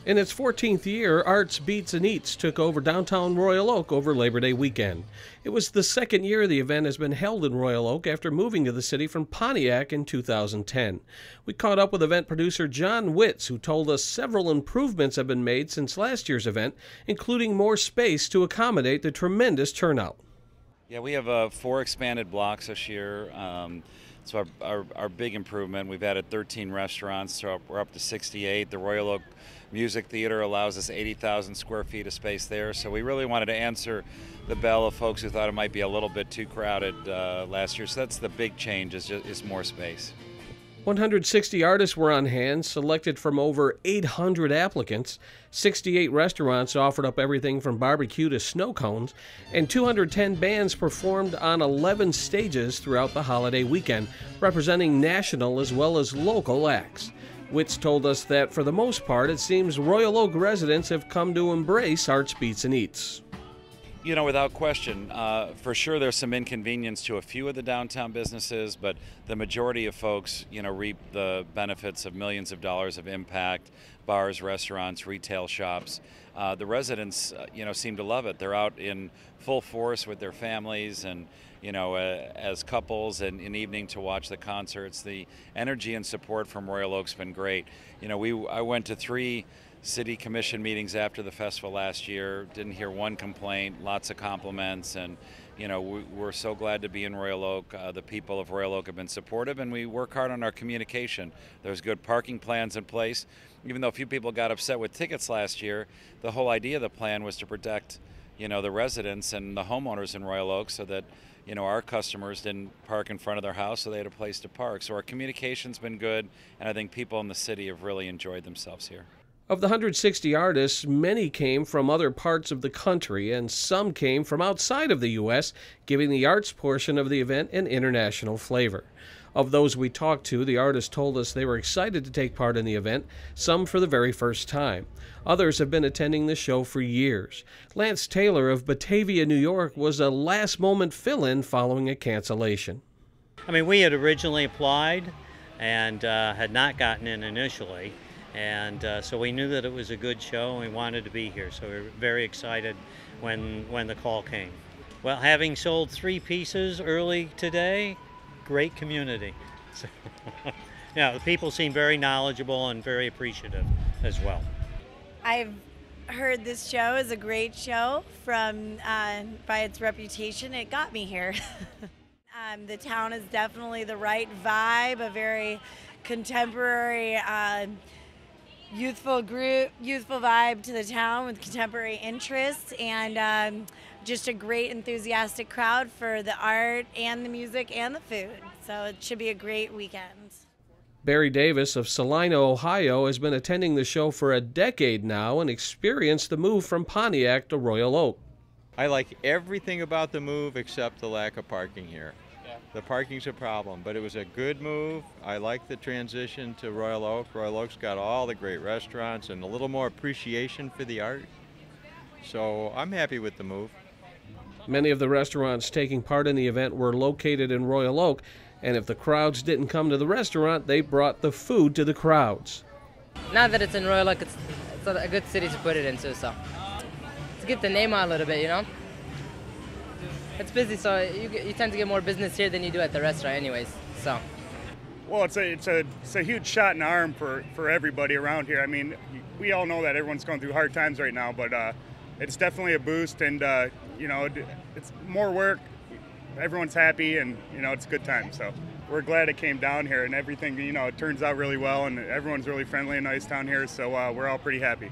In its 14th year, Arts Beats and Eats took over downtown Royal Oak over Labor Day weekend. It was the second year the event has been held in Royal Oak after moving to the city from Pontiac in 2010. We caught up with event producer John Witz, who told us several improvements have been made since last year's event, including more space to accommodate the tremendous turnout. Yeah, we have 4 expanded blocks this year. So our big improvement, we've added 13 restaurants, so we're up to 68. The Royal Oak Music Theater allows us 80,000 square feet of space there. So we really wanted to answer the bell of folks who thought it might be a little bit too crowded last year. So that's the big change, is more space. 160 artists were on hand, selected from over 800 applicants. 68 restaurants offered up everything from barbecue to snow cones, and 210 bands performed on 11 stages throughout the holiday weekend, representing national as well as local acts. Witz told us that for the most part, it seems Royal Oak residents have come to embrace Arts Beats and Eats. You know, without question, for sure there's some inconvenience to a few of the downtown businesses, but the majority of folks, reap the benefits of millions of dollars of impact, bars, restaurants, retail shops. The residents, seem to love it. They're out in full force with their families and, as couples and in evening to watch the concerts. The energy and support from Royal Oak's been great. I went to 3 City Commission meetings after the festival last year, didn't hear one complaint, lots of compliments, and we're so glad to be in Royal Oak. The people of Royal Oak have been supportive, and we work hard on our communication. There's good parking plans in place. Even though a few people got upset with tickets last year, the whole idea of the plan was to protect the residents and the homeowners in Royal Oak so that our customers didn't park in front of their house, so they had a place to park. So our communication's been good, and I think people in the city have really enjoyed themselves here. Of the 160 artists, many came from other parts of the country, and some came from outside of the U.S., giving the arts portion of the event an international flavor. Of those we talked to, the artists told us they were excited to take part in the event, some for the very first time. Others have been attending the show for years. Lance Taylor of Batavia, New York, was a last-moment fill-in following a cancellation. We had originally applied and had not gotten in initially. And so we knew that it was a good show and we wanted to be here. So we were very excited when the call came. Well, having sold 3 pieces early today, great community. So, the people seem very knowledgeable and very appreciative as well. I've heard this show is a great show from by its reputation. It got me here. The town is definitely the right vibe, a very contemporary youthful vibe to the town with contemporary interests, and just a great enthusiastic crowd for the art and the music and the food. So it should be a great weekend. Barry Davis of Salina, Ohio, has been attending the show for a decade now and experienced the move from Pontiac to Royal Oak. I like everything about the move except the lack of parking here. The parking's a problem, but it was a good move. I like the transition to Royal Oak. Royal Oak's got all the great restaurants and a little more appreciation for the art. So I'm happy with the move. Many of the restaurants taking part in the event were located in Royal Oak, and if the crowds didn't come to the restaurant, they brought the food to the crowds. Now that it's in Royal Oak, it's a good city to put it into, so to get the name out a little bit, It's busy, so you tend to get more business here than you do at the restaurant anyways, so. Well, it's a huge shot in the arm for everybody around here. We all know that everyone's going through hard times right now, but it's definitely a boost, and it's more work. Everyone's happy, and it's a good time. So we're glad it came down here, and everything it turns out really well, and everyone's really friendly and nice down here. So we're all pretty happy.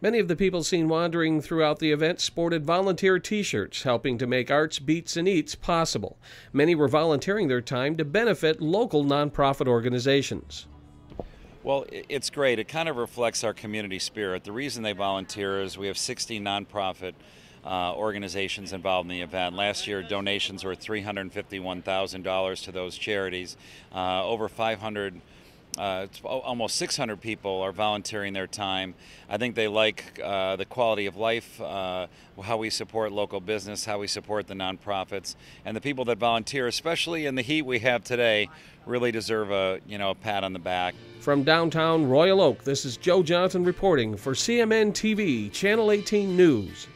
Many of the people seen wandering throughout the event sported volunteer T-shirts, helping to make Arts Beats and Eats possible. Many were volunteering their time to benefit local nonprofit organizations. Well, it's great. It kind of reflects our community spirit. The reason they volunteer is we have 60 nonprofit organizations involved in the event. Last year, donations were $351,000 to those charities. Over 500 it's almost 600 people are volunteering their time. I think they like the quality of life, how we support local business, how we support the nonprofits, and the people that volunteer, especially in the heat we have today, really deserve a pat on the back. From downtown Royal Oak, this is Joe Johnson reporting for CMN TV, Channel 18 News.